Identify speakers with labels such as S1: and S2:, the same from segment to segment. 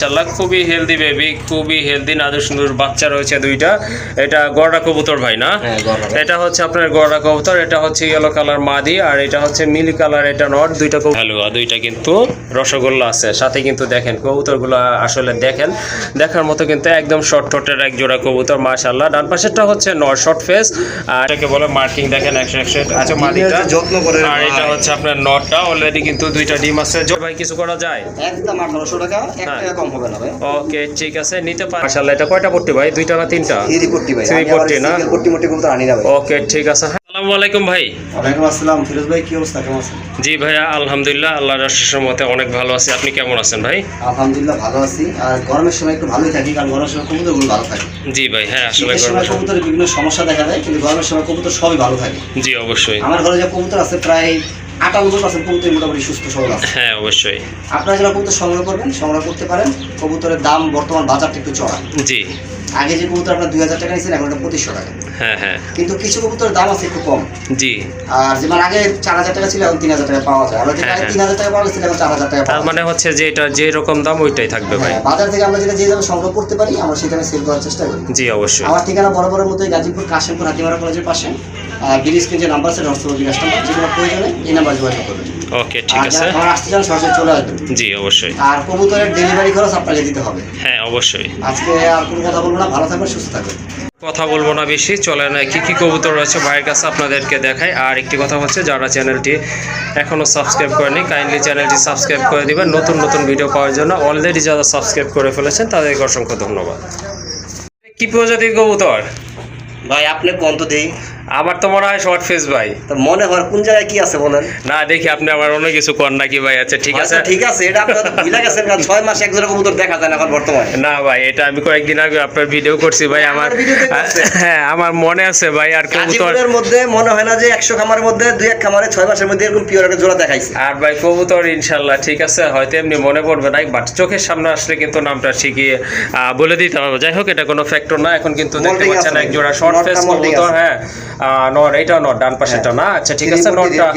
S1: মাশাআল্লাহ খুবই healthy baby, খুবই হেলদি নাদুস নুর বাচ্চা রয়েছে দুইটা। এটা গড়া কবুতর ভাই না? এটা হচ্ছে আপনার গড়া কবুতর, এটা হচ্ছে ইয়েলো কালার মাদি আর এটা হচ্ছে মিলি কালার, এটা নট। দুইটা হালুয়া, দুইটা কিন্তু রসগোল্লা আছে সাথে। কিন্তু দেখেন কবুতরগুলো আসলে দেখেন দেখার মতো, কিন্তু একদম শর্ট ঠোঁটের এক জোড়া কবুতর মাশাআল্লাহ। ডান পাশেরটা হচ্ছে নট শর্ট ফেস, আর এটাকে বলে মার্কিং দেখেন 100 আছে মাদিটা,
S2: যত্ন করে।
S1: আর এটা হচ্ছে আপনার নটটা। অলরেডি কিন্তু দুইটা ডিম আছে। ভাই কিছু করা যায়?
S2: একদম 1800 টাকা, 1 টাকা কম হবে না ভাই।
S1: ওকে ঠিক আছে, নিতে পারেন। মাশাআল্লাহ এটা কয়টা পট্টি ভাই? দুইটা না তিনটা?
S2: থ্রি পট্টি ভাই।
S1: থ্রি পট্টি না?
S2: পট্টি মোটি কবুতর আনি না ভাই।
S1: ওকে ঠিক আছে। আসসালামু আলাইকুম ভাই।
S2: ওয়ালাইকুম আসসালাম। ফিরোজ ভাই কি অবস্থা, কেমন আছেন?
S1: জি ভাইয়া আলহামদুলিল্লাহ আল্লাহর রহমতে অনেক ভালো আছি। আপনি কেমন আছেন ভাই?
S2: আলহামদুলিল্লাহ ভালো আছি। আর গরমের সময় একটু ভালোই থাকি, কারণ গরমের সময় কবুতরগুলো ভালো থাকে।
S1: জি ভাই হ্যাঁ আসলে
S2: শীতের সময় কবুতরের বিভিন্ন সমস্যা দেখা যায়, কিন্তু গরমের সময় কবুতর সবই ভালো থাকে।
S1: জি অবশ্যই।
S2: আমার ঘরে যে কবুতর আছে প্রায় 98% কবুতর মোটামুটি সুস্থ সবল আছে।
S1: হ্যাঁ অবশ্যই।
S2: আপনারা যারা কবুতর সংগ্রহ করবেন, সংগ্রহ করতে পারেন। কবুতরের দাম বর্তমান বাজারটা একটু চড়া।
S1: জি।
S2: আগে যে কবুতর আপনার 2000 টাকা নিয়েছেন, এখন এটা 2500 টাকা।
S1: হ্যাঁ হ্যাঁ।
S2: কিন্তু কিছু কবুতরের দাম আছে একটু কম।
S1: জি।
S2: আর যেমন আগে 4000 টাকা ছিল, এখন 3000 টাকা পাওয়া যায়। আমরা যেটা আগে 3000 টাকা পাওয়া গেছিল, এখন 4000 টাকা
S1: তার
S2: পাওয়া যায়।
S1: মানে হচ্ছে যে এটা যে রকম দাম ওইটাই থাকবে ভাই।
S2: বাজার থেকে আমরা যেটা যে দামে সংগ্রহ করতে পারি, আমরা সেখানে সেল করার চেষ্টা করি।
S1: জি অবশ্যই।
S2: আমার ঠিকানা বরাবরের মধ্যে গাজীপুর কাশিমপুর হাতিমারা কলেজের পাশে। ব্রিজ যে নাম্বার আছে, হোয়াটসঅ্যাপ বিকাশ নাম্বার, যেগুলো প্রয়োজনে এই নাম্বার যোগাযোগ করবেন।
S1: ওকে ঠিক আছে।
S2: আমার আসতে চান সরাসরি চলে আসবেন।
S1: জি অবশ্যই।
S2: আর কবুতরের ডেলিভারি খরচ আপনাকে দিতে হবে।
S1: হ্যাঁ অবশ্যই।
S2: আজকে আর কোনো কথা বলবো না, ভালো থাকবেন, সুস্থ থাকবেন।
S1: কথা বলবো না বেশি, চলেন কি কি কবুতর রয়েছে ভাইয়ের কাছে আপনাদেরকে দেখাই। আর একটি কথা হচ্ছে, যারা চ্যানেলটি এখনও সাবস্ক্রাইব করেনি কাইন্ডলি চ্যানেলটি সাবস্ক্রাইব করে দিবেন নতুন নতুন ভিডিও পাওয়ার জন্য। অলরেডি যারা সাবস্ক্রাইব করে ফেলেছেন তাদেরকে অসংখ্য ধন্যবাদ। কি প্রজাতির কবুতর
S2: ভাই আপনি কোন তো দেই?
S1: আমার তো মনে হয় শর্ট ফেস ভাই।
S2: তো মনে হয় কোন জায়গায় কি আছে বলেন?
S1: না দেখি আপনি আমার অন্য কিছু কর নাকি ভাই। আচ্ছা ঠিক আছে
S2: ঠিক আছে, এটা আপনার ভুলে গেছেন, কারণ 6 মাসে এক জোড়া কবুতর দেখা যায় না এখন বর্তমানে।
S1: না ভাই এটা আমি কয়েকদিন আগে আপনার ভিডিও করছি ভাই। আমার হ্যাঁ আমার মনে আছে ভাই। আর
S2: কবুতরের মধ্যে মনে হয় না যে 100 খামারের মধ্যে 2-1 খামারে 6 মাসের মধ্যে এরকম পিওর একটা জোড়া দেখাইছে।
S1: আর ভাই কবুতর ইনশাল্লাহ ঠিক আছে, হয়তো এমনি মনে পড়বে না, বাট চোখের সামনে আসলে কিন্তু নামটা শিখিয়ে বলে দিতে হবে। যাই হোক এটা কোনো ফ্যাক্টর না। এখন কিন্তু দেখতে পাচ্ছেন এক জোড়া শর্ট ফেস কবুতর। হ্যাঁ নট, এটাও নট, ডান পাশেটা না? আচ্ছা ঠিক আছে নটটা।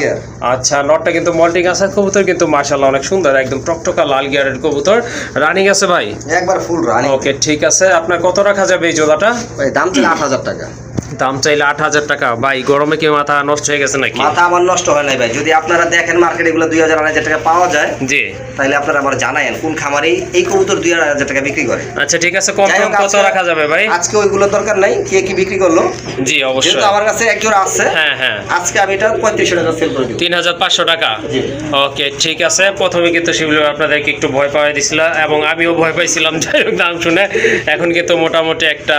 S1: আচ্ছা নটটা কিন্তু মল্টিং আছে। কবুতর কিন্তু মাশাআল্লাহ অনেক সুন্দর, একদম টকটকা লাল গিয়ারের কবুতর। রানিং আছে ভাই?
S2: একবার ফুল রানিং।
S1: ওকে ঠিক আছে। আপনার কত রাখা যাবে এই জোড়াটা?
S2: ভাই দাম ছিল 8000 টাকা।
S1: দাম চাইলে 8000 টাকা। ভাই গরমে কি মাথা নষ্ট হয়ে গেছে নাকি?
S2: মাথা আমার নষ্ট হয় নাই ভাই। যদি আপনারা দেখেন মার্কেটে এগুলো 2000-2500 টাকা পাওয়া যায়,
S1: জি,
S2: তাহলে আপনারা আমার জানায়েন কোন খামারে এই কবুতর 2000-2500 টাকা বিক্রি করে।
S1: আচ্ছা ঠিক আছে। কত রাখা যাবে ভাই?
S2: আজকে ওইগুলো দরকার নাই, কে কি বিক্রি করলো।
S1: জি অবশ্যই।
S2: যেহেতু আমার কাছে এক জোড়া আছে,
S1: হ্যাঁ হ্যাঁ,
S2: আজকে আমি এটা 3500 টাকা সেল করে দিব।
S1: 3500 টাকা।
S2: জি
S1: ওকে ঠিক আছে। প্রথমে কিন্তু শিবলু আপনাদেরকে একটু ভয় পাওয়াই দিছিল এবং আমিও ভয় পাইছিলাম। যাই হোক নাম শুনে এখন কিন্তু মোটামুটি একটা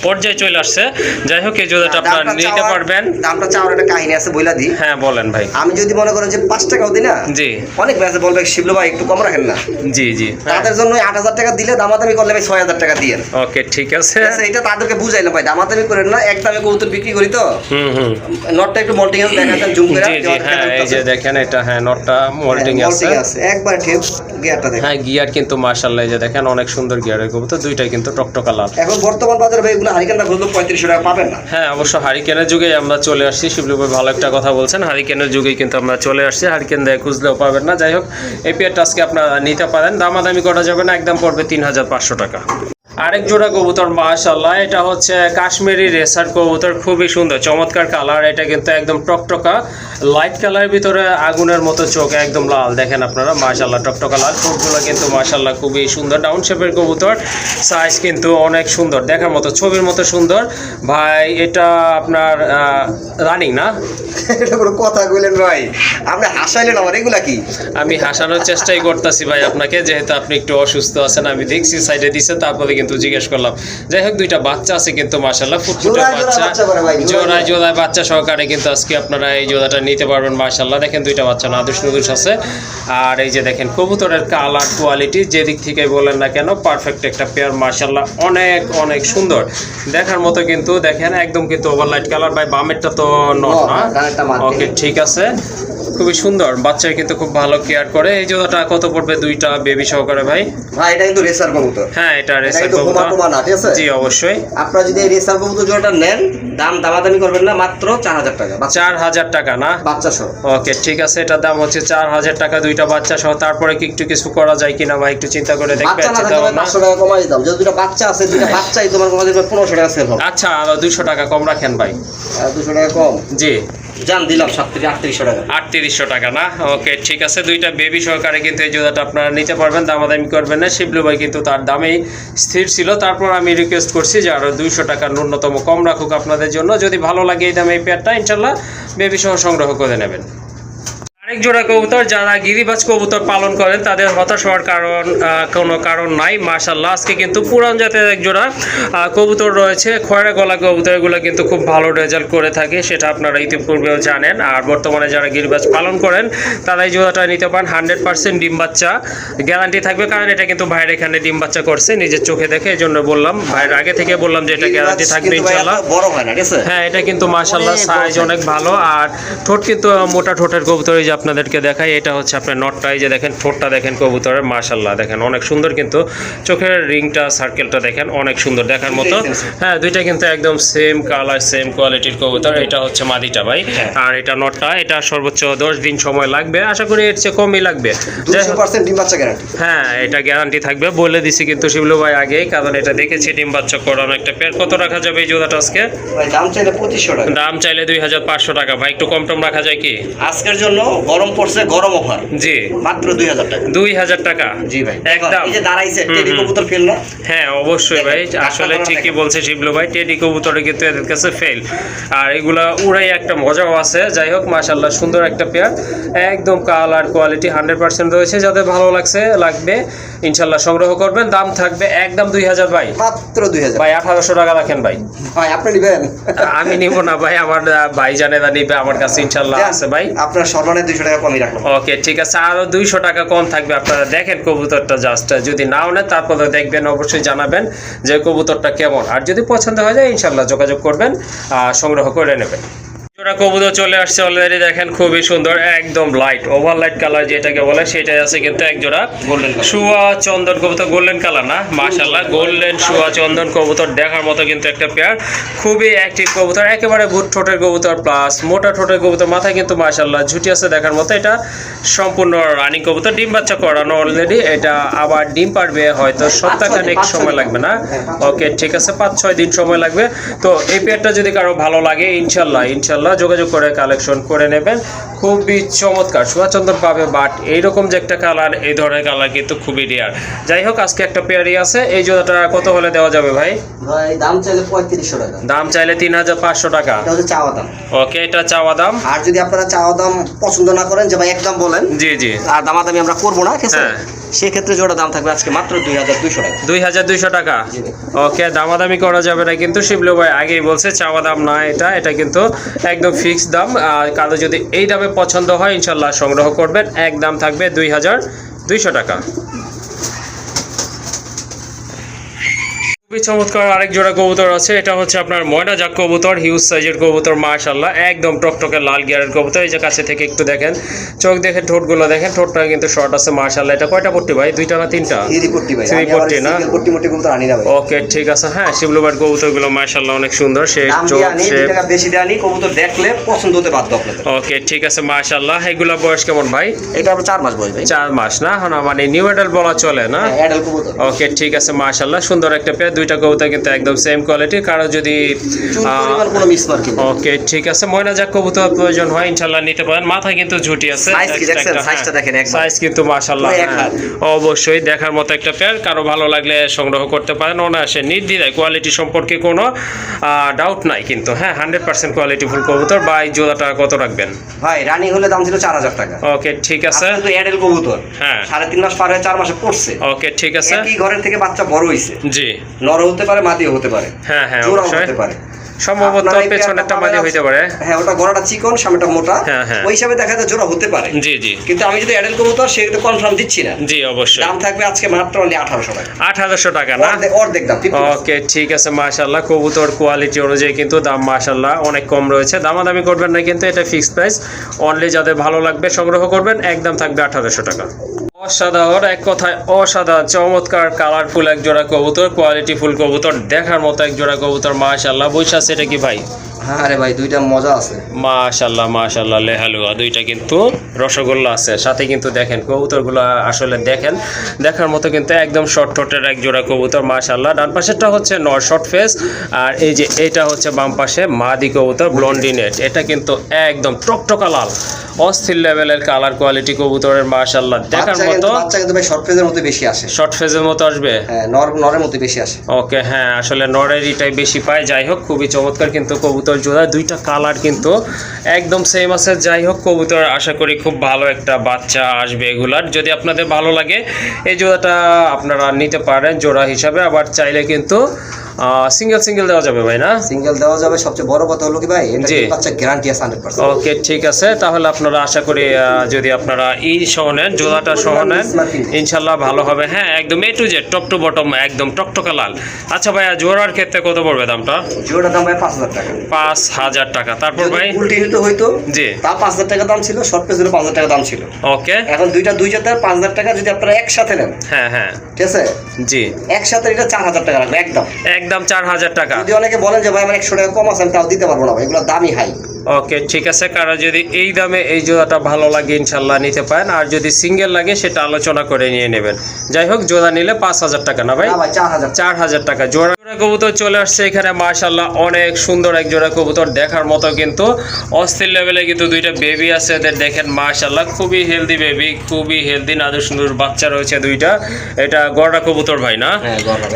S1: পর্যায়ে চলে আসছে। যাই হোক এই জোড়াটা আপনারা নিতে পারবেন।
S2: দামটা চাওয়ার একটা কাহিনী আছে, বইলা দিই।
S1: হ্যাঁ বলেন ভাই।
S2: আমি যদি মনে করেন যে 5 টাকাও দিই না,
S1: জি,
S2: অনেক ব্যাচে বলবে শিবলু ভাই একটু কম রাখেন না।
S1: জি জি,
S2: তাদের জন্য 8000 টাকা দিলে দামাদামি করলে ভাই 6000 টাকা দিয়ে।
S1: ওকে ঠিক আছে।
S2: এটা তাদেরকে বুঝাইলাম ভাই, দামাদামি করেন না, একদমে কবুতর বিক্রি করি তো।
S1: হুম।
S2: নটটা একটু মোল্টিং আছে, দেখাতেন জুম করে।
S1: জি জি হ্যাঁ, এই যে দেখেন এটা, হ্যাঁ নটটা মোল্টিং আছে।
S2: একবার ঠিক গিয়ারটা দেখেন।
S1: হ্যাঁ গিয়ার কিন্তু মাশাআল্লাহ এই যে দেখেন অনেক সুন্দর গিয়ারের কবুতর। দুইটাই কিন্তু টকটকা লাল।
S2: এখন বর্তমান বাজারে ভাই এগুলো হারিকেনটা খুঁজলো 3500 টাকা পাবেন না।
S1: হ্যাঁ অবশ্য হারিকেনের যুগে আমরা চলে আসছি। শিবলু ভাই ভালো একটা কথা বলছেন, হারিকেনের যুগেই কিন্তু আমরা চলে আসছি। হারিকেন দিয়ে খুঁজলেও পাবেন না। যাই হোক এই পেয়ারটা আজকে আপনারা নিতে পারেন, দামাদামি করা যাবে না, একদম পড়বে 3500 টাকা। আরেক জোড়া কবুতর মাশাআল্লাহ, এটা হচ্ছে কাশ্মীরি রেসার কবুতর, খুবই সুন্দর চমৎকার কালার। এটা কিন্তু একদম টকটকা লাইট কালারের ভিতরে আগুনের মতো চোখ, একদম লাল দেখেন আপনারা মাশাআল্লাহ, টকটকা লাল। ঠোঁটগুলো কিন্তু মাশাআল্লাহ খুবই সুন্দর, ডাউন শেপের কবুতর। সাইজ কিন্তু অনেক সুন্দর, দেখার মতো ছবির মতো সুন্দর। ভাই এটা আপনার রানিং না?
S2: এটা কোনো কথা কইলেন ভাই, আপনি হাসাইলেন আমার। এগুলা কি?
S1: আমি হাসানোর চেষ্টাই করতেছি ভাই আপনাকে, যেহেতু আপনি একটু অসুস্থ আছেন। আমি দেখছি সাইডে দিছে, তারপরে কিন্তু জিজ্ঞেস করলাম। যাই হোক দুইটা বাচ্চা আছে কিন্তু মাশাআল্লাহ, ফুটফুটে বাচ্চা, জোড়ায় বাচ্চা সহকারে কিন্তু আজকে আপনারা এই জোড়াটা নিতে পারবেন মাশাআল্লাহ। দেখেন দুইটা বাচ্চা নাদুস নুদুস আছে। আর এই যে দেখেন কবুতরের কালার কোয়ালিটি যেদিক থেকে বলেন না কেন পারফেক্ট একটা পেয়ার মাশাআল্লাহ, অনেক অনেক সুন্দর দেখার মতো। কিন্তু দেখেন একদম কিন্তু ওভারলাইট কালার। ভাই বামেরটা তো নট না? ওকে ঠিক আছে, খুবই সুন্দর। বাচ্চার কিন্তু খুব ভালো কেয়ার করে। এই জোড়াটা কত পড়বে দুইটা বেবি সহকারে ভাই?
S2: ভাই এটা কিন্তু রেসার কবুতর।
S1: হ্যাঁ এটা রেসার কবুতর।
S2: না, ঠিক আছে?
S1: জি অবশ্যই।
S2: আপনারা যদি এই রেসার কবুতর জোড়াটা নেন, দামাদামি করবেন না, মাত্র 4000 টাকা
S1: 4000 টাকা না?
S2: বাচ্চা সহ।
S1: ওকে ঠিক আছে, এটার দাম হচ্ছে 4000 টাকা, দুইটা বাচ্চা সহ। তারপরে কি একটু কিছু করা যায় কিনা ভাই, একটু চিন্তা করে দেখবে।
S2: বাচ্চা না থাকলে 500 টাকা কমাই দিতাম। যদি দুটো বাচ্চা আছে, দুটো বাচ্চাই তোমার কমাই দিবে 1500 টাকা সেল হবে।
S1: আচ্ছা, আরো 200 টাকা কম রাখেন ভাই।
S2: 200 টাকা কম,
S1: জি
S2: জান দিলাম 3800 টাকা।
S1: 3800 টাকা না? ওকে ঠিক আছে, দুইটা বেবি সহকারে কিন্তু এই জোড়াটা আপনারা নিতে পারবেন, দামাদামি করবেন না। শিবলু ভাই কিন্তু তার দামেই স্থির ছিল, তারপর আমি রিকোয়েস্ট করছি যে আরো 200 টাকা ন্যূনতম কম রাখুক আপনাদের জন্য। যদি ভালো লাগে এই দামে এই পেয়ারটা, ইনশাল্লাহ বেবি সহ সংগ্রহ করে নেবেন। আরেক জোড়া কবুতর, যারা গিরিবাজ কবুতর পালন করেন তাদের হতাশ হওয়ার কোনো কারণ নাই। মাশাআল্লাহ, আজকে কিন্তু পুরান জাতের এক জোড়া কবুতর রয়েছে, খয়রা গলা কবুতর। এগুলো কিন্তু খুব ভালো রেজাল্ট করে থাকে, সেটা আপনারা ইতিপূর্বেও জানেন। আর বর্তমানে যারা গিরিবাজ পালন করেন তারা এই জোড়াটা নিতে পারেন। 100% ডিম বাচ্চা গ্যারান্টি থাকবে, কারণ এটা কিন্তু ভাইয়ের এখানে ডিম বাচ্চা করছে নিজের চোখে দেখে, এই জন্য বললাম, ভাইয়ের আগে থেকে বললাম যে এটা গ্যারান্টি থাকবে ইনশাআল্লাহ।
S2: বড় হয় না, ঠিক আছে?
S1: হ্যাঁ, এটা কিন্তু মাশাআল্লাহ সাইজ অনেক ভালো। আর ঠোঁট কিন্তু মোটা ঠোঁটের কবুতর, এই যে আপনাদেরকে দেখাই, এটা হচ্ছে আপনার নটটা, এই যে দেখেন ঠোঁটটা দেখেন কবুতরের, মাশাআল্লাহ দেখেন অনেক সুন্দর, কিন্তু চোখের রিংটা সার্কেলটা দেখেন অনেক সুন্দর দেখার মতো। হ্যাঁ, দুইটা কিন্তু একদম সেম কালার সেম কোয়ালিটির কবুতর। এটা হচ্ছে মাদিটা ভাই, আর এটা নটটা। এটা সর্বোচ্চ 10 দিন সময় লাগবে, আশা করি এর চেয়ে কমই লাগবে।
S2: 200% ডিম বাচ্চা গ্যারান্টি।
S1: হ্যাঁ, এটা গ্যারান্টি থাকবে, বলে দিছি কিন্তু শিবলু ভাই আগেই, কারণ এটা দেখেছি ডিম বাচ্চা করানো একটা পেয়ার। কত রাখা যাবে এই জোড়াটা আজকে?
S2: ভাই দাম চাইলে 2500 টাকা।
S1: দাম চাইলে 2500 টাকা। ভাই একটু কম টম রাখা যায় কি?
S2: আজকের জন্য গরম পড়ছে, গরম অফার,
S1: জি
S2: মাত্র 2000 টাকা।
S1: 2000 টাকা?
S2: জি ভাই,
S1: একদম।
S2: এই যে দাঁড়াইছে টেডি কবুতর ফেল না?
S1: হ্যাঁ অবশ্যই ভাই,
S2: দেখেন,
S1: আসলে
S2: রাস্তা
S1: ঠিকই
S2: দেখেন।
S1: বলছে শিবলু ভাই, টেডি কবুতরে কিন্তু এদের কাছে ফেল, আর এগুলা উড়াই একটা মজাও আছে। যাই হোক, মাশাআল্লাহ সুন্দর একটা পেয়ার, একদম কালার কোয়ালিটি 100% রয়েছে। যাদের ভালো লাগবে ইনশাআল্লাহ সংগ্রহ করবেন। দাম থাকবে একদম 2000 ভাই,
S2: মাত্র 2000।
S1: ভাই 1800 টাকা রাখেন ভাই।
S2: ভাই আপনি নেবেন?
S1: আমি নিব না ভাই, আমার ভাই জানেদা নিবে, আমার কাছে ইনশাআল্লাহ আছে ভাই।
S2: আপনার সর্বনে 200 টাকা কমই রাখলাম।
S1: ওকে ঠিক আছে, আরো 200 টাকা কম থাকবে। আপনারা দেখেন কবুতরটা জাস্ট, যদি নাও নেন তারপরে দেখবেন, অবশ্যই জানাবেন যে কবুতরটা কেমন। আর যদি পছন্দ হয়ে যায় ইনশাল্লাহ যোগাযোগ করবেন, সংগ্রহ করে নেবেন। জোড়া কবুতর চলে আসছে অলরেডি, দেখেন খুবই সুন্দর, একদম লাইট ওভার লাইট কালার যেটাকে বলে সেটাই আছে, কিন্তু এক জোড়া
S2: গোল্ডেন
S1: শুয়া চন্দন কবুতর, গোল্ডেন কালার না? মাশাআল্লাহ, গোল্ডেন শুয়া চন্দন কবুতর দেখার মতো কিন্তু একটা পেয়ার, খুবই অ্যাক্টিভ কবুতর, একেবারে ভুট ঠোঁটের কবুতর প্লাস মোটা ঠোঁটের কবুতর, মাথায় কিন্তু মাশাআল্লাহ ঝুটি আছে দেখার মতো। এটা সম্পূর্ণ রানিং কবুতর, ডিম বাচ্চা করানো অলরেডি। এটা আবার ডিম পারবে হয়তো সপ্তাহখানেক সময় লাগবে না? ওকে ঠিক আছে, 5-6 দিন সময় লাগবে। তো এই পেয়ারটা যদি কারো ভালো লাগে ইনশাল্লাহ যোগাযোগ করে কালেকশন করে নেবেন। খুবই চমৎকার সুয়াচন্দন পাবে, বাট এইরকম যে একটা কালার, এই ধরনের কালার কিন্তু খুবই রেয়ার। যাই হোক, আজকে একটা পেয়ারই আছে। এই জোড়াটা কত হলে দেওয়া যাবে ভাই?
S2: ভাই দাম চাইলে 3500 টাকা।
S1: দাম চাইলে 3500 টাকা।
S2: এটা হচ্ছে চাওয়া দাম।
S1: ওকে, এটা চাওয়া দাম।
S2: আর যদি আপনারা চাওয়া দাম পছন্দ না করেন, যে ভাই একদম বলেন,
S1: জি জি,
S2: আর দামাদামি আমরা করবো না, ঠিক আছে?
S1: হ্যাঁ।
S2: সেক্ষেত্রে জোড়া দাম থাকবে আজকে মাত্র 2200 টাকা।
S1: 2200 টাকা।
S2: জি ভাই।
S1: ওকে, দামাদামি করা যাবে না কিন্তু, শিবলু ভাই আগেই বলছে চাওয়া দাম না, এটা কিন্তু একদম ফিক্সড দাম। আর কারো যদি এই দামে পছন্দ হয় ইনশাল্লাহ সংগ্রহ করবেন, এক দাম থাকবে 2200 টাকা। খুবই চমৎকার আরেক জোড়া কবুতর আছে, এটা হচ্ছে আপনার ময়না জাক কবুতর, হিউজ সাইজের কবুতর, মাশাআল্লাহ একদম টকটকে লাল গিয়ারের কবুতর। এই যে কাছে থেকে একটু দেখেন, চোখ দেখেন, ঠোঁটগুলো দেখেন, ঠোঁটটা কিন্তু শর্ট আছে মাশাআল্লাহ। এটা কয়টা পট্টি ভাই? 2টা না 3টা?
S2: 3 পট্টি ভাই।
S1: 3 পট্টি না?
S2: পট্টি মোটি কবুতর আনি না ভাই।
S1: ওকে ঠিক আছে, হ্যাঁ শিবলু ভাইয়ের কবুতরগুলো মাশাআল্লাহ অনেক সুন্দর, সে
S2: দাম
S1: চোখ
S2: দিয়ে আনি,
S1: সে
S2: 2 টাকা বেশি দিয়ে আনি, কবুতর দেখলে পছন্দ হতে বাধ্য আপনাদের।
S1: ওকে ঠিক আছে মাশাআল্লাহ। এগুলা বয়স কেমন ভাই?
S2: এটা আপনার 4 মাস বয়স ভাই।
S1: 4 মাস না? না মানে নিউ অ্যাডাল্ট বলা চলে না?
S2: অ্যাডাল্ট কবুতর।
S1: ওকে ঠিক আছে মাশাআল্লাহ, সুন্দর একটা পেয়ার, দুইটা কবুতর কিন্তু একদম সেম কোয়ালিটি। কারো যদি
S2: পরিমাণ কোনো মিসমার্ক নেই।
S1: ওকে ঠিক আছে, ময়না জাক কবুতর প্রয়োজন হয় ইনশাআল্লাহ নিতে পারেন। মাথায় কিন্তু ঝুটি আছে,
S2: সাইজ কি দেখছেন? সাইজটা দেখেন একদম।
S1: সাইজ কিন্তু মাশাআল্লাহ অবশ্যই দেখার মতো একটা পেয়ার। কারো ভালো লাগলে সংগ্রহ করতে পারেন অনায়াসে, নির্দ্বিধায়। কোয়ালিটি সম্পর্কে কোনো ডাউট নাই কিন্তু, হ্যাঁ 100% কোয়ালিটি ফুল কবুতর। বা এই জোড়াটা কত রাখবেন
S2: ভাই? রানিং হলে দাম ছিল 4000 টাকা।
S1: ওকে ঠিক আছে,
S2: কিন্তু অ্যাডাল্ট কবুতর,
S1: হ্যাঁ
S2: 3.5 মাস পার হয়ে 4 মাসে পড়ছে।
S1: ওকে ঠিক আছে,
S2: একই ঘরের থেকে বাচ্চা বড় হইছে,
S1: জি
S2: নর হতে পারে, মাদিও হতে পারে,
S1: হ্যাঁ হ্যাঁ
S2: জোড়াও
S1: অবশ্যই,
S2: হতে পারে।
S1: সম্ভবত
S2: আপনারা এই
S1: পেছনেরটা
S2: পেয়ারটা
S1: মাঝে হইতে পারে।
S2: হ্যাঁ, ওটা গড়াটা চিকন, সামনেটা মোটা,
S1: হ্যাঁ, হ্যাঁ।
S2: ওই হিসাবে দেখা যায় জোড়া হতে পারে।
S1: জি জি
S2: কিন্তু আমি যদি অ্যাডাল্ট কবুতর, সেটা কনফার্ম দিচ্ছি না।
S1: জি অবশ্যই।
S2: দাম থাকবে আজকে মাত্র অনলি 1800 টাকা।
S1: 1800 টাকা না?
S2: অর্ধেক দাম।
S1: ওকে ঠিক আছে মাশাআল্লাহ, কবুতর কোয়ালিটি অনুযায়ী কিন্তু দাম মাশাআল্লাহ অনেক কম রয়েছে। দামাদামি করবেন না কিন্তু, এটা ফিক্সড প্রাইস। অনলি যাদের ভালো লাগবে সংগ্রহ করবেন, একদম থাকবে 1800 টাকা। অসাধারণ, এক কথায় অসাধারণ, চমৎকার কালারফুল এক জোড়া কবুতর, কোয়ালিটি ফুল কবুতর, দেখার মতো এক জোড়া কবুতর। মাশাআল্লাহ, বৈশা সেটা কি ভাই?
S2: হ্যাঁ রে ভাই, দুইটা মজা আছে।
S1: মাশাআল্লাহ মাশাআল্লাহ, লেহালুয়া দুইটা কিন্তু রসগোল্লা আছে সাথে। কিন্তু দেখেন কবুতরগুলো আসলে দেখেন দেখার মতো, কিন্তু একদম শর্ট ঠোঁটের এক জোড়া কবুতর। মাশাআল্লাহ, ডান পাশেরটা হচ্ছে নর শর্ট ফেস, আর এই যে এটা হচ্ছে বাম পাশে মাদি কবুতর ব্লন্ডিনেট। এটা কিন্তু একদম টকটকা লাল, অস্থির লেভেলের কালার কোয়ালিটি কবুতরের। মাশাআল্লাহ, দেখার মতো।
S2: বাচ্চা কিন্তু ভাই শর্ট ফেজের মতো বেশি আসে,
S1: শর্ট ফেজের মতো আসবে।
S2: হ্যাঁ, নরের মতো বেশি আসে।
S1: ওকে, হ্যাঁ আসলে নরেরটাই বেশি পায়। যাই হোক, খুবই চমৎকার কিন্তু কবুতর জোড়া, দুইটা কালার কিন্তু একদম সেম আছে। যাই হোক, কবুতর আশা করি খুব ভালো একটা বাচ্চা আসবে এগুলার। যদি আপনাদের ভালো লাগে এই জোড়াটা আপনারা নিতে পারেন জোড়া হিসাবে। আবার চাইলে কিন্তু সিঙ্গেল দেওয়া যাবে ভাই, না?
S2: সিঙ্গেল দেওয়া যাবে। সবচেয়ে বড় কথা হলো কি ভাই, এটা
S1: জি।
S2: বাচ্চা গ্যারান্টি আছে 100%।
S1: ওকে, ঠিক আছে। তাহলে আপনারা আশা করি যদি আপনারা সহ নেন, জোড়াটা সহ নেন, ইনশাল্লাহ ভালো হবে। হ্যাঁ, একদম A to Z, top to bottom, একদম টকটকা লাল। আচ্ছা ভাইয়া, জোড়ার ক্ষেত্রে কত পড়বে দামটা?
S2: জোড়ার দাম ভাই 5000 টাকা।
S1: 5000 টাকা। তারপর ভাই
S2: উল্টে নিতে হইতো,
S1: জি,
S2: তা 5000 টাকা দাম ছিল। শর্ট পেজ 5000 টাকা দাম ছিল।
S1: ওকে,
S2: এখন দুইটা 5000 টাকা যদি আপনারা একসাথে নেন,
S1: হ্যাঁ হ্যাঁ,
S2: ঠিক আছে,
S1: জি,
S2: একসাথে এটা 4000 টাকা রাখবে একদম।
S1: একদম 4000 টাকা।
S2: যদি অনেকে বলেন যে ভাই আমার 100 টাকা কম আছে, আমি তাও দিতে পারবো না ভাই, এগুলো দামই হাই।
S1: ওকে, ঠিক আছে। কারণ যদি এই দামে এই জোড়াটা ভালো লাগে ইনশাল্লাহ নিতে পারেন, আর যদি সিঙ্গেল লাগে সেটা আলোচনা করে নিয়ে নেবেন। যাই হোক, জোড়া নিলে 5000 টাকা, না ভাই?
S2: না ভাই, 4000।
S1: 4000 টাকা জোড়া। কবুতর চলে আসছে এখানে মাশাআল্লাহ, অনেক সুন্দর এক জোড়া কবুতর, দেখার মতো কিন্তু অস্থির লেভেলে। কিন্তু দুইটা বেবি আছে এদের, দেখেন মাশাআল্লাহ, খুবই হেলদি বেবি, খুবই হেলদি, নাদুর সুন্দর বাচ্চা রয়েছে দুইটা। এটা গড়া কবুতর ভাই, না?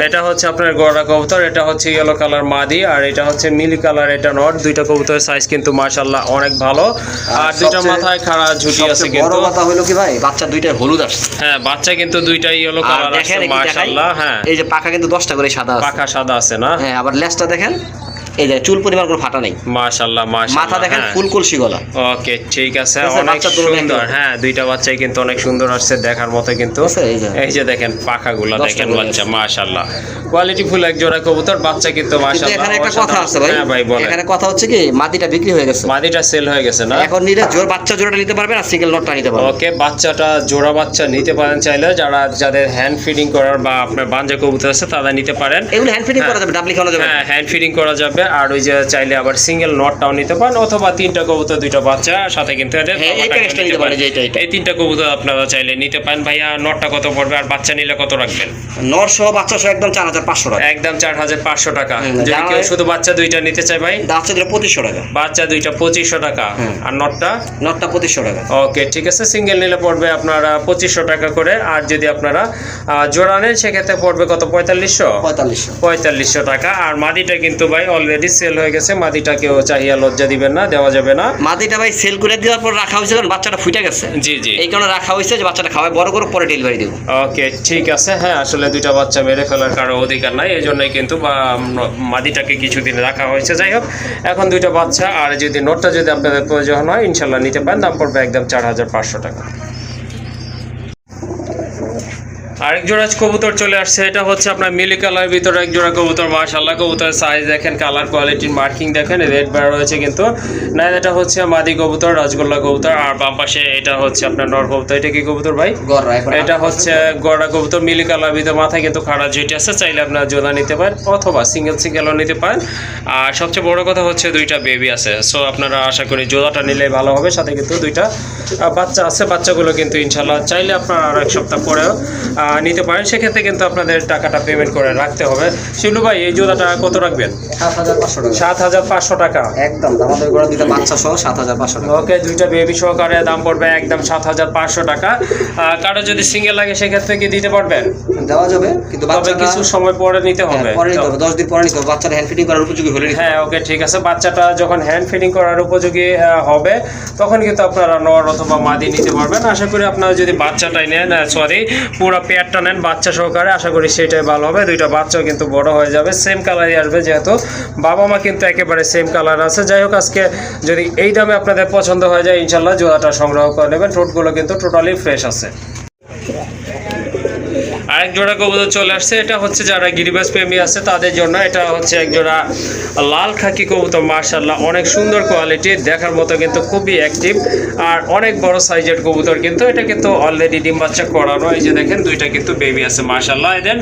S1: এটা হচ্ছে আপনার গড়া কবুতর, এটা হচ্ছে ইয়েলো কালার মাদি, আর এটা হচ্ছে মিলি কালার, এটা নট। দুইটা কবুতরের সাইজ কিন্তু মাশাআল্লাহ অনেক ভালো, আর দুইটা মাথায় খাড়া ঝুটি আছে। কিন্তু
S2: বড় কথা হলো কি ভাই, বাচ্চা দুইটা হলুদ আসছে।
S1: হ্যাঁ, বাচ্চা কিন্তু দুইটাই ইয়েলো কালার আছে মাশাআল্লাহ। হ্যাঁ,
S2: এই যে পাখা কিন্তু 10টা করে সাদা আছে,
S1: পাখা সাদা আছে, না?
S2: হ্যাঁ, আবার লেজটা দেখেন, এই যে চুল পরিমাণ কোনো ফাটা নেই।
S1: মাশাআল্লাহ মাশাআল্লাহ,
S2: মাথা দেখেন ফুল কলসি গলা।
S1: ওকে, ঠিক আছে,
S2: ঠিক আছে,
S1: অনেক
S2: বাচ্চা দুটো
S1: সুন্দর।
S2: দেখেন।
S1: হ্যাঁ, দুইটা বাচ্চাই কিন্তু অনেক সুন্দর আসছে দেখার মতো কিন্তু।
S2: ঠিক আছে,
S1: এই যে দেখেন পাখাগুলো
S2: 10টা
S1: দেখেন
S2: করে
S1: বাচ্চা, মাশাআল্লাহ, কোয়ালিটি ফুল এক জোড়া কবুতর, বাচ্চা কিন্তু
S2: কিন্তু
S1: মাশাআল্লাহ।
S2: এখানে একটা কথা আছে ভাই,
S1: হ্যাঁ ভাই, বলেন।
S2: এখানে কথা হচ্ছে কি, মাদিটা বিক্রি হয়ে গেছে,
S1: মাদিটা সেল হয়ে গেছে, না?
S2: এখন নিলে বাচ্চা জোড়াটা নিতে পারবেন আর সিঙ্গেল নটটা নিতে পারবেন।
S1: ওকে, বাচ্চাটা জোড়া বাচ্চা নিতে পারেন চাইলে, যাদের হ্যান্ড ফিডিং করার বা আপনার বাঞ্জা কবুতর আছে তারা নিতে পারেন।
S2: এগুলো হ্যান্ড ফিডিং করা যাবে, ডাবলি খাওয়ানো যাবে।
S1: হ্যাঁ, হ্যান্ড ফিডিং করা যাবে। আর ওই যে চাইলে আবার সিঙ্গেল নটটাও নিতে পারেন, অথবা তিনটা কবুতর দুইটা বাচ্চা সাথে কিন্তু এদের
S2: হ্যাঁ, এই প্যাকেজটা নিতে পারেন, যে এটা।
S1: এই তিনটা কবুতর আপনারা চাইলে নিতে পারেন। ভাইয়া, নটটা কত পড়বে আর বাচ্চা নিলে কত রাখবেন?
S2: নর সহ বাচ্চা সহ একদম 4500 টাকা।
S1: একদম 4500 টাকা। যদি
S2: যারা
S1: কেউ শুধু বাচ্চা দুইটা নিতে চায় ভাই,
S2: বাচ্চা দিলে 2500 টাকা,
S1: বাচ্চা দুইটা 2500 টাকা, আর নটটা
S2: নটটা 2500 টাকা।
S1: ওকে, ঠিক আছে। সিঙ্গেল নিলে পড়বে আপনারা 2500 টাকা করে, আর যদি আপনারা জোড়া নেন সেক্ষেত্রে পড়বে কত? 4500 টাকা। আর মাদিটা কিন্তু ভাই অলরেডি সেল হয়ে গেছে, মাদিটা কেউ চাহিয়া লজ্জা দিবেন না, দেওয়া যাবে না।
S2: মাদিটা ভাই সেল করে দেওয়ার পর রাখা হয়েছে, কারণ বাচ্চাটা ফুটে গেছে।
S1: জি জি,
S2: এই কারণে রাখা হয়েছে যে বাচ্চাটা খাওয়ায় বড় করে পরে ডেলিভারি দেবো।
S1: ওকে, ঠিক আছে। হ্যাঁ, আসলে দুইটা বাচ্চা মেরে ফেলার কারো অধিকার নাই, এই জন্যই কিন্তু মাদিটাকে কিছুদিন রাখা হয়েছে। যাই হোক, এখন দুইটা বাচ্চা, আর যদি নোটটা যদি আপনাদের প্রয়োজন হয় ইনশাল্লাহ নিতে পারেন। দাম পড়বে একদম 4500 টাকা। আরেক জোড়া কবুতর চলে আসছে, এটা হচ্ছে আপনার মিলি কালার ভিতরে এক জোড়া কবুতর। মাশাআল্লাহ, কবুতরের সাইজ দেখেন, কালার কোয়ালিটির মার্কিং দেখেন, রেড বার রয়েছে কিন্তু। না, এটা হচ্ছে মাদি কবুতর, রাজগোল্লা কবুতর, আর বাম পাশে এটা হচ্ছে আপনার নর কবুতর। এটা কি কবুতর ভাই? এটা হচ্ছে গড়া কবুতর, মিলি কালার ভিতরে, মাথায় কিন্তু খাড়া ঝুঁটি আছে। চাইলে আপনারা জোড়া নিতে পারেন অথবা সিঙ্গেলও নিতে পারেন। আর সবচেয়ে বড় কথা হচ্ছে দুইটা বেবি আছে, সো আপনারা আশা করি জোড়াটা নিলে ভালো হবে। সাথে কিন্তু দুইটা বাচ্চা আছে, বাচ্চাগুলো কিন্তু ইনশাল্লাহ চাইলে আপনারা আরও এক সপ্তাহ পরেও নিতে পারেন। সেক্ষেত্রে কিন্তু আপনাদের টাকাটা পেমেন্ট করে রাখতে হবে। শিবলু ভাই, এই জোড়াটা কত রাখবেন? 7500 টাকা।
S2: একদম আমাদের ঘরে দুইটা বাচ্চা সহ 7500 টাকা।
S1: ওকে, দুইটা বেবি সহকারে দাম পড়বে একদম 7500 টাকা। কারো যদি সিঙ্গেল লাগে সেক্ষেত্রে কি দিতে পারবেন?
S2: দেওয়া যাবে, কিন্তু
S1: তবে কিছু সময় পরে নিতে হবে,
S2: পরে নিতে হবে, 10 দিন পরে নিতে হবে, বাচ্চাটা হ্যান্ড ফিডিং করার উপযোগী হলে।
S1: হ্যাঁ, ওকে, ঠিক আছে। বাচ্চাটা যখন হ্যান্ড ফিডিং করার উপযোগী হবে তখন কিন্তু আপনারা নর অথবা মাদি নিতে পারবেন। আশা করি আপনারা যদি বাচ্চাটাই নেন, পুরো পেয়ারটা নেন বাচ্চা সহকারে, আশা করি সেটাই ভালো হবে। দুইটা বাচ্চাও কিন্তু বড় হয়ে যাবে, সেম কালারই আসবে, যেহেতু বাবা মা কিন্তু একেবারে সেম কালার আছে। যাই হোক, আজকে যদি এই দামে আপনাদের পছন্দ হয়ে যায় ইনশাল্লাহ জোড়াটা সংগ্রহ করে নেবেন। ঠোঁটগুলো কিন্তু টোটালি ফ্রেশ আছে। আরেক জোড়া কবুতর চলে আসছে, এটা হচ্ছে যারা গিরিবাজ প্রেমী আছে তাদের জন্য। এটা হচ্ছে এক জোড়া লাল খাকি কবুতর, মাশাআল্লাহ অনেক সুন্দর কোয়ালিটি, দেখার মতো কিন্তু খুবই অ্যাক্টিভ আর অনেক বড় সাইজের কবুতর কিন্তু। এটা কিন্তু অলরেডি ডিম বাচ্চা করানো, এই যে দেখেন দুইটা কিন্তু বেবি আছে মাশাআল্লাহ। এদের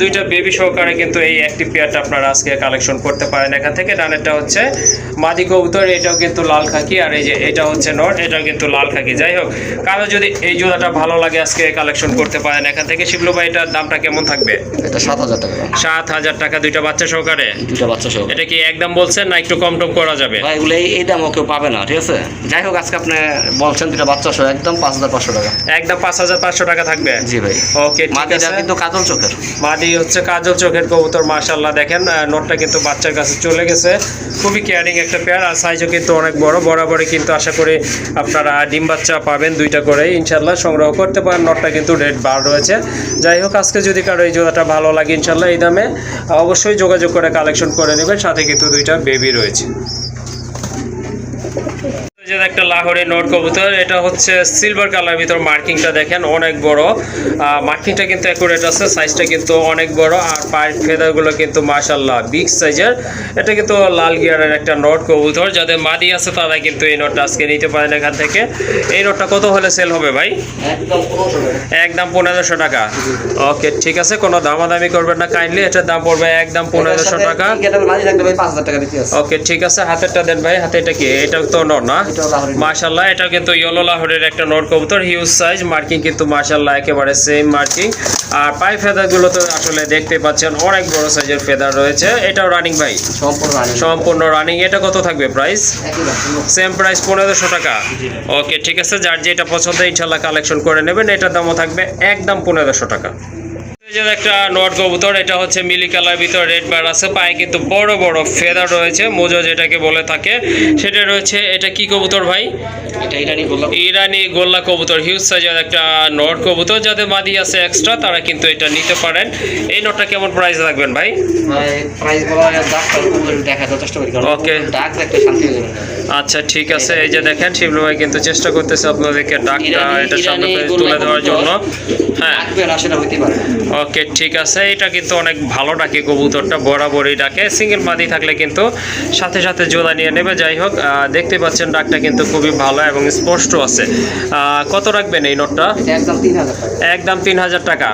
S1: দুইটা বেবি সহকারে কিন্তু এই অ্যাক্টিভ পেয়ারটা আপনারা আজকে কালেকশন করতে পারেন এখান থেকে। ডানেরটা হচ্ছে মাদি কবুতর, এটাও কিন্তু লাল খাকি, আর এই যে এটা হচ্ছে নর, এটাও কিন্তু লাল খাকি। যাই হোক, কারো যদি এই জোড়াটা ভালো লাগে আজকে কালেকশন করতে পারেন এখান থেকে। শিবলু ভাই, এটার দামটা কেমন থাকবে?
S2: এটা 7,000 টাকা।
S1: 7,000 টাকা, দুইটা বাচ্চা সহকারে।
S2: দুইটা বাচ্চা সহ।
S1: এটা কি একদম বলছেন না একটু কম টম করা যাবে?
S2: ভাই এগুলো এই দামও কেউ পাবে না, ঠিক আছে। যাই হোক, আজকে আপনি বলছেন দুইটা বাচ্চা সহ একদম 5,500 টাকা।
S1: একদম 5,500 টাকা থাকবে।
S2: জি ভাই।
S1: ওকে, ঠিক
S2: মাদিটা
S1: আছে।
S2: কিন্তু কাজল চোখের।
S1: মাদি হচ্ছে কাজল চোখের কবুতর, মাশাআল্লাহ দেখেন নোটটা কিন্তু বাচ্চার কাছে চলে গেছে। খুবই কেয়ারিং একটা পেয়ার, আর সাইজও কিন্তু অনেক বড়। বরাবরই কিন্তু আশা করি আপনারা ডিম বাচ্চা পাবেন দুইটা করে ইনশাল্লাহ, সংগ্রহ করতে পারেন। নোটটা কিন্তু রেড বার রয়েছে। যাই হোক, আজকে যদি কারো এই জোড়াটা ভালো লাগে ইনশাল্লাহ এই দামে অবশ্যই যোগাযোগ করে কালেকশন করে নেবেন। সাথে কিন্তু দুইটা বেবি রয়েছে। একটা লাহোরি নোট কবুতর, এটা হচ্ছে সিলভার কালার ভিতর, মার্কিংটা দেখেন অনেক বড়। মার্কিংটা কিন্তু অ্যাকুরেট আছে, সাইজটা কিন্তু অনেক বড়, আর পায়ের ফেদারগুলো কিন্তু মাশাআল্লাহ বিগ সাইজের। এটা কিন্তু লাল গিয়ারের একটা নোট কবুতর। যাদের মাদি আছে তারা কিন্তু এই নোটটা আজকে নিতে পারেন এখান থেকে। এই নোটটা কত হলে সেল হবে ভাই? একদম 1500 টাকা। ওকে, ঠিক আছে, কোনো দামাদামি করবেন না কাইন্ডলি। এটার দাম পড়বে একদম 1500 টাকা। ওকে, ঠিক আছে, হাতেরটা দেন ভাই। হাতে এটা কি? এটা তো নর না? মাশাআল্লাহ, এটা কিন্তু ইয়েলো লাহোরের একটা নর কবুতর, হিউজ সাইজ। মার্কিং কিন্তু মাশাআল্লাহ একেবারে সেম মার্কিং, আর পাই ফেদারগুলো তো আসলে দেখতে পাচ্ছেন অনেক বড় সাইজের ফেদার রয়েছে। এটাও রানিং ভাই? সম্পূর্ণ রানিং। এটা কত থাকবে প্রাইস? সেম প্রাইস 1500 টাকা। ওকে, ঠিক আছে, যার যেটা পছন্দ ইনশাআল্লাহ কালেকশন করে নেবেন। এটার দামও থাকবে একদম 1500 টাকা। একটা নট কবুতর, এটা হচ্ছে মিলি কালার ভিতর, রেড বার আছে, পায়ে কিন্তু বড় বড় ফেদার রয়েছে, মোজো যেটাকে বলে থাকে সেটা রয়েছে। এটা কি কবুতর ভাই?
S2: এটা
S1: ইরানি গোল্লা কবুতর, হিউজ সাইজের একটা নট কবুতর। যাদের মাদি আছে এক্সট্রা তারা কিন্তু এটা নিতে পারেন। এই নটটা কেমন প্রাইস রাখবেন ভাই?
S2: প্রাইস বলা দেখা যথেষ্ট করি।
S1: ওকে,
S2: ডাক একটা শান্তি হয়ে যাবে।
S1: আচ্ছা, ঠিক আছে, এই যে দেখেন শিবলু ভাই কিন্তু চেষ্টা করতেছে আপনাদেরকে ডাকটা এটা সামনে তুলে দেওয়ার জন্য। হ্যাঁ, ওকে, ঠিক আছে, এটা কিন্তু অনেক ভালো ডাকে কবুতরটা, বরাবরই ডাকে। সিঙ্গেল মাদি থাকলে কিন্তু সাথে সাথে জোড়া নিয়ে নেবে। যাই হোক, দেখতে পাচ্ছেন ডাকটা কিন্তু খুবই ভালো এবং স্পষ্ট আছে। কত রাখবেন এই নোটটা? একদম 3000 টাকা।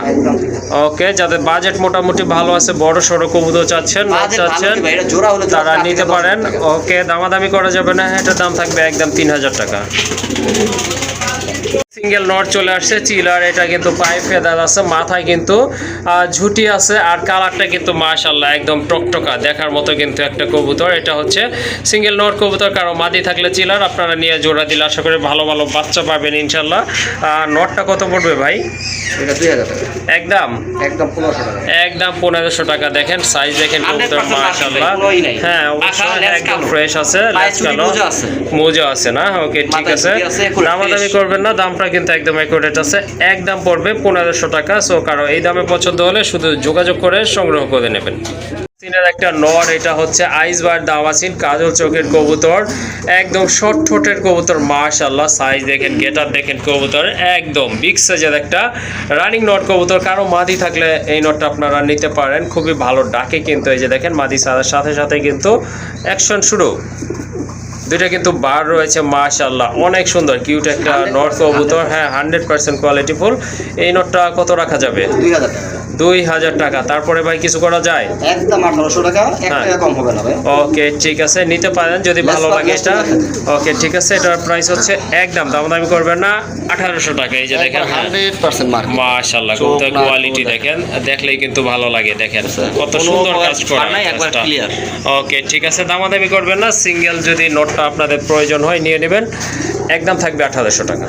S1: ওকে, যাদের বাজেট মোটামুটি ভালো আছে, বড় সড়ো কবুতর চাচ্ছেন তারা নিতে পারেন। ওকে, দামাদামি করা যাবে না, এটার দাম থাকবে একদম 3000 টাকা। সিঙ্গেল নট চলে আসছে চিলার, এটা কিন্তু পায়ে ফেদার আছে, মাথায় কিন্তু ঝুটি আছে, আর কালারটা কিন্তু মাশাআল্লাহ একদম টকটকা, দেখার মতো কিন্তু একটা কবুতর। এটা হচ্ছে সিঙ্গেল নট কবুতর, কারো মাদি থাকলে চিলার আপনারা নিয়ে জোড়া দিলে আশা করি ভালো ভালো বাচ্চা পাবেন ইনশাল্লাহ। নটটা কত পড়বে ভাই?
S2: এটা 2000 টাকা।
S1: একদম
S2: 1500 টাকা।
S1: একদম 1500 টাকা। দেখেন সাইজ দেখেন কবুতর মাশাআল্লাহ। হ্যাঁ, অবশ্যই একদম ফ্রেশ আছে, মোজা আছে না? ওকে, ঠিক আছে, দামাদামি করবেন না, দামটা কিন্তু একদম অ্যাকুরেট আছে। একদম পড়বে 1500 টাকা। সো কারো এই দামে পছন্দ হলে শুধু যোগাযোগ করে সংগ্রহ করে নেবেন। সিনের একটা নর, এটা হচ্ছে আইসবার দাওয়াসিন, কাজল চোখের কবুতর, একদম শর্ট ঠোঁটের কবুতর, মাশাআল্লাহ সাইজ দেখেন, গেটআপ দেখেন কবুতর, একদম বিগ সাইজের একটা রানিং নট কবুতর। কারো মাদি থাকলে এই নটটা আপনারা নিতে পারেন, খুবই ভালো ডাকে কিন্তু। এই যে দেখেন মাদি সাথে সাথে কিন্তু অ্যাকশন শুরু। দুইটা কিন্তু বার রয়েছে, মাশাআল্লাহ অনেক সুন্দর কিউট একটা নট কবুতর। হ্যাঁ, 100% কোয়ালিটিফুল। এই নটটা কত রাখা যাবে?
S2: 2000 টাকা।
S1: 2000 টাকা। তারপরে ভাই কিছু করা যায়?
S2: একদম 1800 টাকা, 1 টাকা কম হবে না ভাই।
S1: ওকে, ঠিক আছে, নিতে পারেন যদি ভালো লাগে এটা। ওকে, ঠিক আছে, এটার প্রাইস হচ্ছে একদম দামাদামি করবেন না, 1800 টাকা। এই যে দেখেন
S2: 100% মার্ক।
S1: মাশাআল্লাহ কবুতর কোয়ালিটি দেখেন, দেখলেই কিন্তু ভালো লাগে। দেখেন কত সুন্দর কাজ করা,
S2: একবার ক্লিয়ার।
S1: ওকে, ঠিক আছে, দামাদামি করবেন না। সিঙ্গেল যদি নোটটা আপনাদের প্রয়োজন হয় নিয়ে নেবেন, একদম থাকবে 1800 টাকা।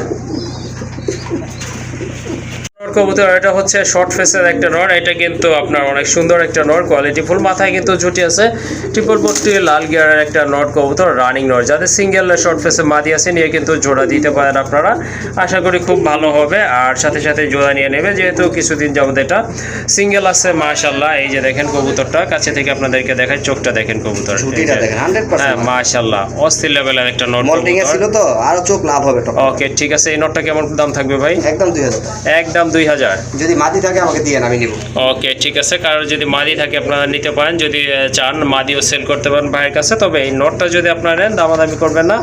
S1: কবুতর, এটা হচ্ছে শর্ট ফেসের একটা নর, এটা কিন্তু আপনার অনেক সুন্দর একটা নর, কোয়ালিটি ফুল, মাথায় কিন্তু ঝুটি আছে, ট্রিপল বট্টি লাল গিয়ারের একটা নট কবুতর, রানিং নর। যাদের সিঙ্গেল শর্ট ফেসে মাদি আছে নিয়ে কিন্তু জোড়া দিতে পারেন আপনারা, আশা করি খুব ভালো হবে। আর সাথে সাথে জোড়া নিয়ে নেবে, যেহেতু কিছুদিন যাবত এটা সিঙ্গেল আছে। মাশাআল্লাহ, এই যে দেখেন কবুতরটা কাছে থেকে আপনাদেরকে দেখাই, চোখটা দেখেন কবুতর, হ্যাঁ মাশাআল্লাহ অস্থির লেভেলের একটা নট কবুতর।
S2: ওকে,
S1: ঠিক আছে, এই নটটা কেমন দাম থাকবে ভাই?
S2: একদম 2000 টাকা।
S1: একদম 2000 2000।
S2: যদি মাদি থাকে আমাকে দিয়ে আমি নিব।
S1: ওকে ঠিক আছে, কারণ যদি মাদি থাকে আপনারা নিতে পারেন, যদি চান মাদিও সেল করতে পারেন ভাইয়ের কাছে। তবে এই নটটা যদি আপনারা নেন দামাদামি করবেন না,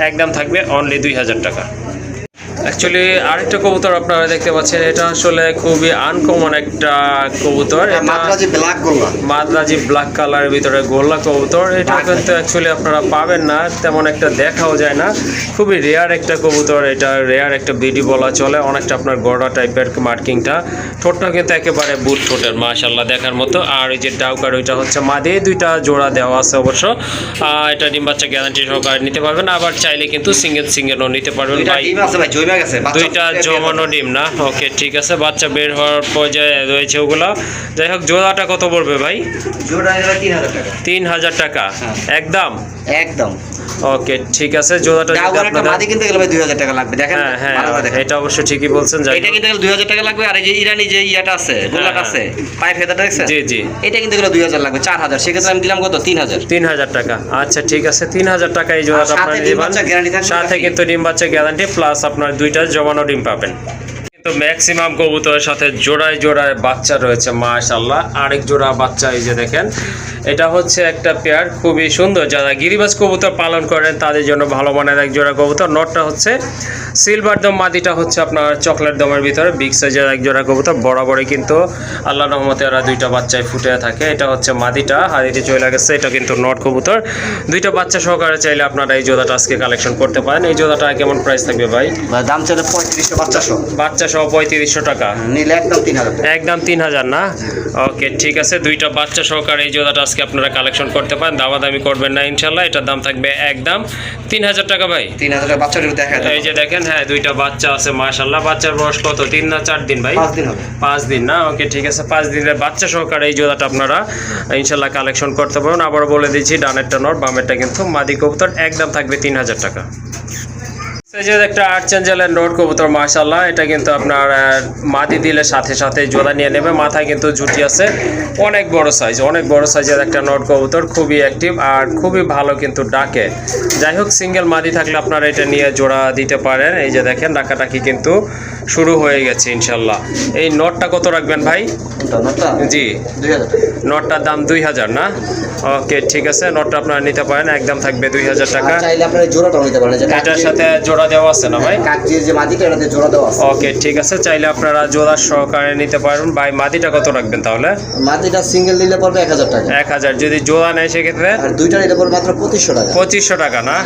S1: একদম থাকবে অনলি 2000 টাকা। অ্যাকচুয়ালি আরেকটা কবুতর আপনারা দেখতে পাচ্ছেন, এটা আসলে খুবই আনকমন একটা কবুতর।
S2: মাদ্রাজি ব্ল্যাক গোল্লা,
S1: মাদ্রাজি ব্ল্যাক কালারের ভিতরে গোল্লা কবুতর। এটা কিন্তু অ্যাকচুয়ালি আপনারা পাবেন না, তেমন একটা দেখাও যায় না, খুবই রেয়ার একটা কবুতর। এটা রেয়ার একটা বিডি বলা চলে, অনেকটা আপনার গড়া টাইপের মার্কিংটা। ঠোঁটটা কিন্তু একেবারে বুট ঠোঁটের, মাশাআল্লাহ দেখার মতো। আর এই যে ডাউকার ওইটা হচ্ছে মাদি, দুইটা জোড়া দেওয়া আছে অবশ্য। এটা ডিম বাচ্চা গ্যারান্টি সহকারে নিতে পারবেন, আবার চাইলে কিন্তু সিঙ্গেলও নিতে পারবেন ভাই। দুইটা জমানো ডিম না? ওকে ঠিক আছে, বাচ্চা বের হওয়ার পর্যায়ে রয়েছে ওগুলা। যাই হোক, জোড়াটা কত পড়বে ভাই?
S2: জোড়া 3000 টাকা।
S1: 3000 টাকা একদম?
S2: একদম।
S1: ওকে ঠিক আছে, জোড়াটা যদি আপনারা
S2: মাদি কিনতে গেলে ভাই 2000 টাকা লাগবে। দেখেন
S1: হ্যাঁ এটা অবশ্য ঠিকই বলছেন।
S2: এটা কিনতে গেলে 2000 টাকা লাগবে। আর এই যে ইরানি যে ইয়াটা আছে, গোলাটা আছে, পায়ে ফেদাটা দেখছেন?
S1: জি
S2: এটা কিনতে গেলে 2000 লাগবে, 4000। সেক্ষেত্রে আমি দিলাম কত? 3000
S1: টাকা। আচ্ছা ঠিক আছে, 3000 টাকা এই জোড়াটা আপনারা নেবেন। সাথে কিন্তু ডিম বাচ্চা গ্যারান্টি প্লাস আপনার দুইটা জমানো ডিম পাবেন। কিন্তু ম্যাক্সিমাম কবুতরের সাথে জোড়ায় জোড়ায় বাচ্চা রয়েছে মাশাআল্লাহ। আরেক জোড়া বাচ্চা এই যে দেখেন, এটা হচ্ছে একটা পেয়ার, খুবই সুন্দর। যারা গিরিবাজ কবুতর পালন করেন তাদের জন্য ভালো মানের এক জোড়া কবুতর। নটটা হচ্ছে সিলভার দম, মাদিটা হচ্ছে আপনার চকলেট দমের ভিতরে বিগ সাইজের এক জোড়া কবুতর। বরাবরই কিন্তু আল্লাহর রহমতে এরা দুইটা বাচ্চায় ফুটে থাকে। এটা হচ্ছে মাদিটা, হাড়িতে চলে গেছে। এটা কিন্তু নট কবুতর, দুইটা বাচ্চা সহকারে চাইলে আপনারা এই জোড়াটা আজকে কালেকশন করতে পারেন। এই জোড়াটা কেমন প্রাইস থাকবে ভাই?
S2: দাম চলে 3500,
S1: বাচ্চা সহ 3500 টাকা
S2: নিলে একদম 3000।
S1: একদম 3000 না? ওকে ঠিক আছে, দুইটা বাচ্চা সহকারে এই জোড়াটা আজকে আপনারা কালেকশন করতে পারেন, দামাদামি করবেন না ইনশাল্লাহ। এটার দাম থাকবে একদম 3000 টাকা ভাই।
S2: 3000 টাকা। বাচ্চাটা দেখা যায়,
S1: এই যে দেখেন, হ্যাঁ দুইটা বাচ্চা আছে মাশাআল্লাহ। বাচ্চার বয়স কত? 3 না 4 দিন ভাই?
S2: 5 দিন হবে।
S1: 5 দিন না? ওকে ঠিক আছে, 5 দিনের বাচ্চা সহকারে এই জোড়াটা আপনারা ইনশাল্লাহ কালেকশন করতে পারেন। আবার বলে দিচ্ছি, ডানেরটা নর, বামেরটা কিন্তু মাদি কবুতর। একদম থাকবে 3000 টাকা। এই যে একটা আর্চেঞ্জেলের নোট কবুতর মাশাআল্লাহ, এটা কিন্তু আপনার মাদি দিলে সাথে সাথে জোড়া নিয়ে নেবে। মাথায় কিন্তু ঝুটি আছে, অনেক বড় সাইজের একটা নোট কবুতর, খুবই অ্যাক্টিভ আর খুবই ভালো কিন্তু ডাকে। যাই হোক, সিঙ্গেল মাদি থাকলে আপনারা এটা নিয়ে জোড়া দিতে পারেন। এই যে দেখেন, ডাকাটাকি কিন্তু শুরু হয়ে গেছে ইনশাল্লাহ। এই নোটটা কত রাখবেন ভাই? জি,
S2: 2000 টাকা।
S1: নোটটার দাম 2000 না? ওকে ঠিক আছে, নোটটা আপনারা নিতে পারেন, একদম থাকবে 2000 টাকা।
S2: চাইলে আপনারা জোড়াটাও নিতে পারেন,
S1: এটার সাথে জোড়া দেওয়া আছে না ভাই?
S2: কাকজির যে মাদিটা, এটাতে জোড়া দেওয়া আছে।
S1: ওকে ঠিক আছে, চাইলে আপনারা জোড়া সহকারে নিতে পারবেন। ভাই মাদিটা কত রাখবেন তাহলে?
S2: মাদিটা সিঙ্গেল নিলে পড়বে 1000 টাকা।
S1: 1000। যদি জোড়া নেয় সেক্ষেত্রে?
S2: আর দুইটা নিলে পড়বে মাত্র 2500 টাকা।
S1: 2500 টাকা না?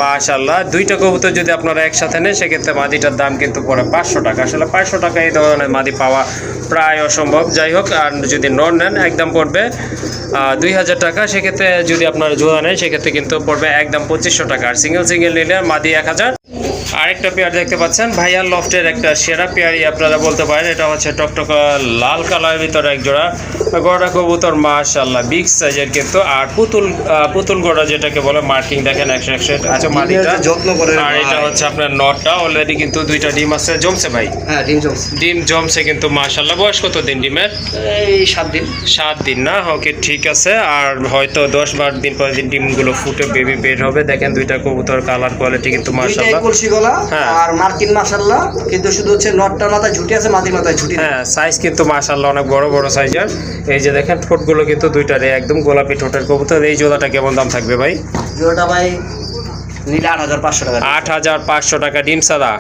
S1: মাশাআল্লাহ, দুইটা কবুতর যদি আপনারা একসাথে নেন সেক্ষেত্রে মাদিটার দাম কিন্তু পড়ে 500 টাকা। আসলে 500 টাকা এই ধরনের মাদি পাওয়া প্রায় অসম্ভব। যাই হোক, আর যদি নর নেন একদম পড়বে 2000 টাকা। সেক্ষেত্রে যদি আপনারা জোড়া নেন সেক্ষেত্রে কিন্তু পড়বে একদম 2500 টাকা। আর সিঙ্গেল নিলে মাদি 1000। আরেকটা পেয়ার দেখতে পাচ্ছেন, ভাইয়ার লফটের একটা সেরা পেয়ারই আপনারা বলতে পারেন। এটা হচ্ছে টকটকা লাল কালারের ভিতরে এক জোড়া গড়া কবুতর মাশাআল্লাহ, বিগ সাইজের কিন্তু। আর পুতুল গড়া যেটাকে বলে, মার্কিং দেখেন 100 আছে মাদিটা,
S2: যত্ন করে।
S1: আর এটা হচ্ছে আপনার নটটা। অলরেডি কিন্তু দুইটা ডিম আছে, জমছে ভাই?
S2: হ্যাঁ,
S1: ডিম জমছে কিন্তু মাশাআল্লাহ। বয়স কত দিন ডিমের?
S2: এই 7 দিন।
S1: 7 দিন না? ওকে ঠিক আছে। আর হয়তো 10-12 দিন পরে ডিমগুলো ফুটে বেবি বের হবে। দেখেন দুইটা কবুতর কালার কোয়ালিটি কিন্তু মাশাআল্লাহ।
S2: আর মার্কিন মাশাআল্লাহ, কিন্তু শুধু হচ্ছে নটটার মাথায় ঝুটি আছে, মাদির মাথায় ঝুটি।
S1: হ্যাঁ, সাইজ কিন্তু মাশাআল্লাহ অনেক বড় সাইজের। এই যে দেখেন, ঠোঁটগুলো কিন্তু দুইটারে একদম গোলাপি ঠোঁটের কবুতর। এই জোড়াটা কেমন দাম থাকবে ভাই?
S2: জোড়াটা ভাই নিলে 8500 টাকা।
S1: 8500 টাকা ডিম ছাড়া?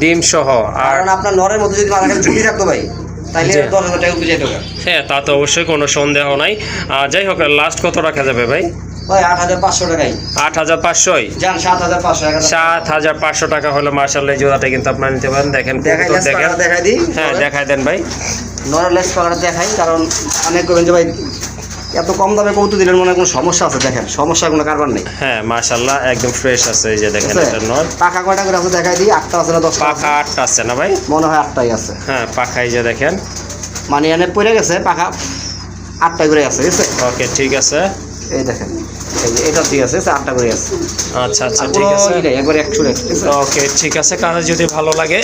S1: ডিম সহ। আর
S2: আপনার নরের মধ্যে যদি মাথায় ঝুটি থাকতো ভাই, তাহলে 10000 টাকা বুঝে দেবো।
S1: হ্যাঁ, তা তো অবশ্যই, কোনো সন্দেহ নাই। যাই হোক, লাস্ট কত রাখা যাবে ভাই?
S2: ভাই 8500 টাকাই।
S1: 8500ই
S2: জান? 7500।
S1: 7500 টাকা হলো মাশাআল্লাহ। এই জোড়াটা কিন্তু আপনারা নিতে পারেন। দেখেন
S2: দেখাই দিই।
S1: হ্যাঁ, দেখাই দেন ভাই।
S2: নরলেস কালার দেখাই, কারণ অনেক করবেন যে ভাই এত কম দামে কবুতর দিলেন মনে হয় কোনো সমস্যা আছে। দেখেন, সমস্যার কোনো কারবার নেই।
S1: হ্যাঁ মাশাআল্লাহ, একদম ফ্রেশ আছে। এই যে দেখেন, এটা নর।
S2: পাখা কয়টা করে আছে দেখাই দিই। 8টা আছে না 10টা?
S1: পাখা 8টা আছে না ভাই?
S2: মনে হয় 8টাই আছে।
S1: হ্যাঁ, পাখা এই যে দেখেন,
S2: মানে এনে পড়ে গেছে, পাখা 8টা করে আছে।
S1: ওকে ঠিক আছে,
S2: এই দেখেন, এই যে এটা ঠিক আছে, 8টা করে আছে।
S1: আচ্ছা ঠিক আছে,
S2: একবার 100।
S1: ওকে ঠিক আছে। কারো যদি ভালো লাগে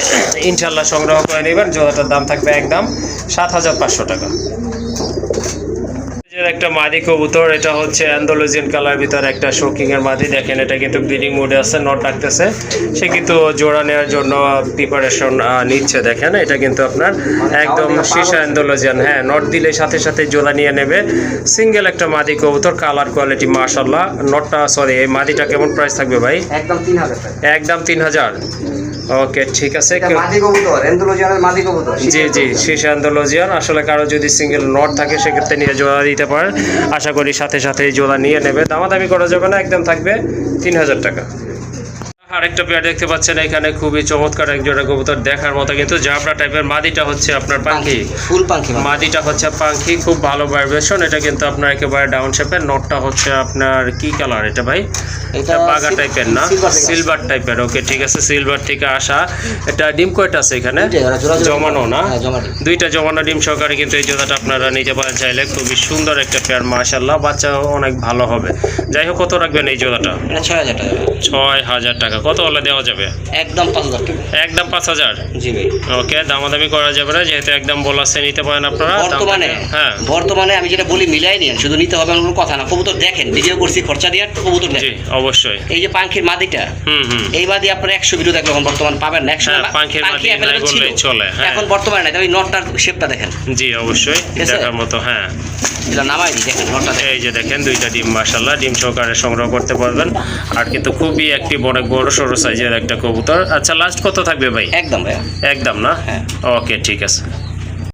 S1: ইনশাআল্লাহ সংগ্রহ করে নেবেন। জোড়াটার দাম থাকবে একদম 7500 টাকা। সিঙ্গেল একটা মাদি কবুতর, এটা হচ্ছে অ্যান্ডালুজিয়ান কালার ভিতরে একটা শোকিং এর মাদি। দেখেন এটা কিন্তু ব্রিডিং মোডে আছে, নট ডাকতেছে, সে কিন্তু জোড়া নেওয়ার জন্য প্রিপারেশন নিচ্ছে। দেখেন এটা কিন্তু আপনার একদম সীসা অ্যান্ডালুজিয়ান, হ্যাঁ নট দিলে সাথে সাথে জোড়া নিয়ে নেবে। সিঙ্গেল একটা মাদি কবুতর, কালার কোয়ালিটি মাশাআল্লাহ। নটটা সরি এই মাদিটা কেমন প্রাইস থাকবে ভাই?
S2: একদম 3000 টাকা।
S1: একদম 3000। ওকে ঠিক আছে।
S2: এটা মাদি কবুতর, এন্ডোলজিয়ানের মাদি কবুতর।
S1: জি জি, সীসা অ্যান্ডালুজিয়ান। আসলে কারো যদি সিঙ্গেল নট থাকে সেক্ষেত্রে নিয়ে জোড়া দিতে পারেন, আশা করি সাথে সাথে জোড়া নিয়ে নেবে। দামাদামি করা যাবে না, একদম থাকবে 3000 টাকা। আরেকটা পেয়ার দেখতে পাচ্ছেন এখানে, খুবই চমৎকার এক জোড়া কবুতর, দেখার মতো কিন্তু জাবরা টাইপের। মাদিটা হচ্ছে আপনার পাখি,
S2: ফুল পাখি।
S1: মাদিটা হচ্ছে পাখি, খুব ভালো ভাইব্রেশন। এটা কিন্তু আপনার একেবারে ডাউন শেপের। নটটা হচ্ছে আপনার কি কালার এটা ভাই? এটা বাগা টাইপের না, সিলভার টাইপের। ওকে ঠিক আছে, সিলভার থেকে আসা। এটা ডিম কয়টা আছে এখানে? জমানো না, দুইটা জমানো ডিম সহকারে কিন্তু এই জোড়াটা আপনারা নিতে পারেন চাইলে। খুবই সুন্দর একটা পেয়ার মাশাআল্লাহ, বাচ্চা অনেক ভালো হবে। যাই হোক, কত রাখবেন এই জোড়াটা?
S2: 6000 টাকা।
S1: 6000 টাকা। কত হলে দেওয়া যাবে?
S2: একদম 5000 টাকা।
S1: একদম 5000।
S2: জি ভাই।
S1: ওকে, দামাদামি করা যাবে না, যেহেতু একদম বলাসে নিতে পারেন আপনারা।
S2: বর্তমানে আমি যেটা বলি মিলাই নিন, শুধু নিতে হবে কোনো কথা না। কবুতর দেখেন, ভিডিও করছি খরচা দিয়ে, কবুতর দেখেন।
S1: জি অবশ্যই।
S2: এই যে পাখির মাদিটা, এই মাদি আপনারা 100 ভিডিও দেখলে এখন বর্তমান পাবেন না। 100
S1: পাখির মাদি নাই বললেই চলে।
S2: এখন বর্তমানে নাই, তবে নটটার শেপটা দেখেন।
S1: জি অবশ্যই দেখার মতো। হ্যাঁ
S2: এটা নামাই দিই, দেখেন নটটা।
S1: এই যে দেখেন দুইটা ডিম মাশাআল্লাহ, ডিম সহকারে সংগ্রহ করতে পারবেন। আর কিন্তু খুবই অ্যাক্টিভ, অনেক বড় সরো সাইজের একটা কবুতর। আচ্ছা লাস্ট কত থাকবে ভাই?
S2: একদম ভাই,
S1: একদম না?
S2: হ্যাঁ।
S1: ওকে ঠিক আছে।